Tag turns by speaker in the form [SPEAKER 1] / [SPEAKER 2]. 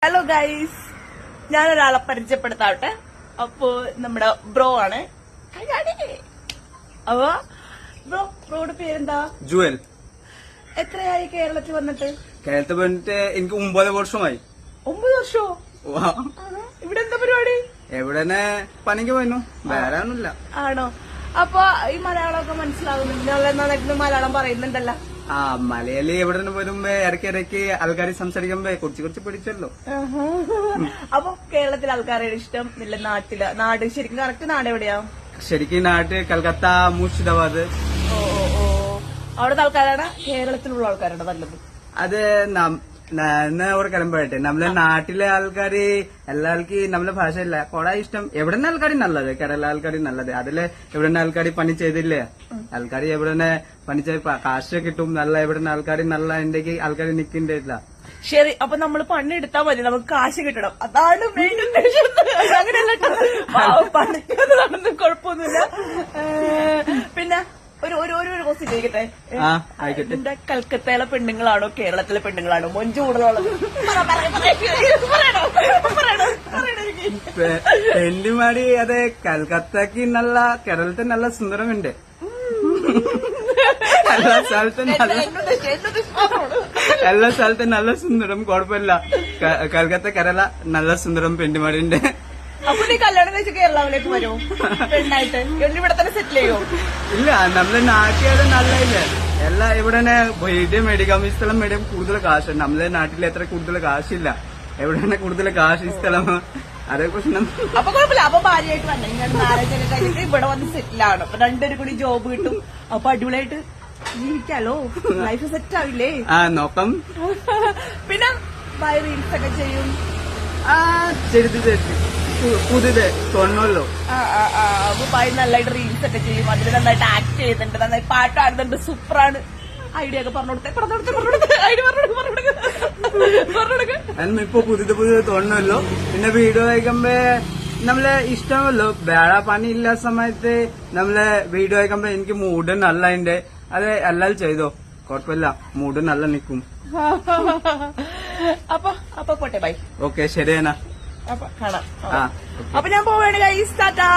[SPEAKER 1] Hello guys, ഞാനൊരാളെ പരിചയപ്പെടുത്താവട്ടെ. അപ്പോ നമ്മുടെ bro ആണ്. അപ്പൊ ബ്രോയുടെ പേരെന്താ?
[SPEAKER 2] ജുവൽ.
[SPEAKER 1] എത്രയായി കേരളത്തിൽ വന്നിട്ട്?
[SPEAKER 2] കേരളത്തിൽ വന്നിട്ട് എനിക്ക് 9 വർഷമായി.
[SPEAKER 1] 9 വർഷമോ? ഇവിടെ എന്താ പരിപാടി?
[SPEAKER 2] എവിടെ പണിക്ക് പോയിരുന്നു, വേറെ ഒന്നുമില്ല.
[SPEAKER 1] ആണോ? അപ്പൊ ഈ മലയാളമൊക്കെ മനസ്സിലാകുന്നുണ്ട്, മലയാളം പറയുന്നുണ്ടല്ലോ.
[SPEAKER 2] ആ മലയാളി എവിടെ വരുമ്പോ ഇടയ്ക്കിടയ്ക്ക് ആൾക്കാർ സംസാരിക്കുമ്പോ കുറച്ച് പിടിച്ചല്ലോ.
[SPEAKER 1] അപ്പൊ കേരളത്തിലെ ആൾക്കാരുടെ ഇഷ്ടം ഇല്ല, നാട് ശരിക്കും കറക്റ്റ് നാട് എവിടെയാ?
[SPEAKER 2] ശരിക്കും നാട്ട് കൽക്കത്ത, മുർഷിദാബാദ്.
[SPEAKER 1] അവിടുത്തെ ആൾക്കാരാണ് കേരളത്തിലുള്ള ആൾക്കാരാണ് നല്ലത്?
[SPEAKER 2] അത് ഒരു കാര്യം പറയട്ടെ, നമ്മളെ നാട്ടിലെ ആൾക്കാര് എല്ലാവർക്കും നമ്മളെ ഭാഷ ഇല്ല കൊറേ ഇഷ്ടം. എവിടെ ആൾക്കാരും നല്ലത്, കേരള ആൾക്കാരും നല്ലത്. അതില് എവിടെ ആൾക്കാർ പണി ചെയ്തില്ലേ, ആൾക്കാർ എവിടെ പണി ചെയ്ത് കാശ് കിട്ടും, നല്ല എവിടെ ആൾക്കാർ നല്ല ഉണ്ടെങ്കിൽ ആൾക്കാർ നിൽക്കണ്ടില്ല.
[SPEAKER 1] ശരി, അപ്പൊ നമ്മള് പണി എടുത്താൽ മതി, നമുക്ക് കാശ് കിട്ടണം, അതാണ് മെയിൻ ഉദ്ദേശം. അങ്ങനെയല്ല, പണിക്കൊന്നും കുഴപ്പമൊന്നുമില്ല. പിന്നെ ഒരു ക്വസ്റ്റ്യൻ ചോദിക്കട്ടെ. എന്റെ കൽക്കത്തയിലെ പെണ്ണുങ്ങളാണോ കേരളത്തിലെ പെണ്ണുങ്ങളാണോ മൊഞ്ചു കൂടുതലുള്ളത്?
[SPEAKER 2] പെണ്ണുമാടി അതെ, കൽക്കത്തക്ക് നല്ല, കേരളത്തിൽ നല്ല സുന്ദരമുണ്ട്. എല്ലാ സ്ഥലത്തും നല്ല സുന്ദരം, കുഴപ്പമില്ല. കൽക്കത്ത കേരള നല്ല സുന്ദരം പെണ്ണുമാടിയുണ്ട്.
[SPEAKER 1] അപ്പൊ നീ കല്യാണം കഴിച്ച് കേരളത്തിലേക്ക് വരുമോ പെണ്ണായിട്ട്? ഇവിടെ തന്നെ സെറ്റിൽ ചെയ്യോ?
[SPEAKER 2] ഇല്ല, നമ്മളെ നാട്ടിലെ നല്ലില്ല. എല്ലാ ഇവിടെ മേടിക്കാം, ഈ സ്ഥലം മേടിക്കാൻ കൂടുതൽ കാശുണ്ട്. നമ്മളെ നാട്ടിൽ എത്ര കൂടുതൽ കാശില്ല, എവിടെ കൂടുതൽ കാശ് ഈ സ്ഥലം, അതേ പ്രശ്നം.
[SPEAKER 1] അപ്പൊ കുഴപ്പമില്ല. അപ്പൊ ഭാര്യയായിട്ട് വന്നെ മാരേജ് ഒക്കെ കഴിഞ്ഞിട്ട് ഇവിടെ വന്ന് സെറ്റിലാണ്. അപ്പൊ രണ്ടുപേരും കൂടി ജോബ് കിട്ടും, അപ്പൊ അടിപൊളിയായിട്ട് ജീവിക്കാലോ, ലൈഫ് സെറ്റ് ആവില്ലേ?
[SPEAKER 2] നോക്കാം.
[SPEAKER 1] പിന്നെ ബൈ റീൽസ് ഒക്കെ ചെയ്യും.
[SPEAKER 2] പുതിയത് തോന്നല്ലോ.
[SPEAKER 1] അപ്പൊ ബൈ നല്ലതായിട്ട് റീൽസ് ഒക്കെ ചെയ്യും, അതിൽ നന്നായിട്ട് ആക്ട് ചെയ്യുന്നുണ്ട്, നന്നായി പാട്ട് ആടുന്നുണ്ട്, സൂപ്പറാണ്. ഐഡിയ ഒക്കെ പറഞ്ഞുകൊടുത്തേ.
[SPEAKER 2] ഇപ്പൊ പുതിയത് തോന്നല്ലോ. പിന്നെ വീഡിയോ കഴിക്കുമ്പോ നമ്മളെ ഇഷ്ടമല്ലോ, വേറെ പണി ഇല്ലാത്ത സമയത്ത് നമ്മളെ വീഡിയോ കഴിക്കുമ്പോ എനിക്ക് മൂഡ് നല്ല ഉണ്ട്. അത് എല്ലാരും ചെയ്തോ, കുഴപ്പമില്ല, മൂഡ് നല്ല നിക്കും.
[SPEAKER 1] അപ്പൊ പോട്ടെ, ബൈ.
[SPEAKER 2] ഓക്കെ, ശരിയാണ്.
[SPEAKER 1] അപ്പൊ കാണാം. അപ്പൊ ഞാൻ പോവാണ് ഗൈസ്, ടാറ്റാ.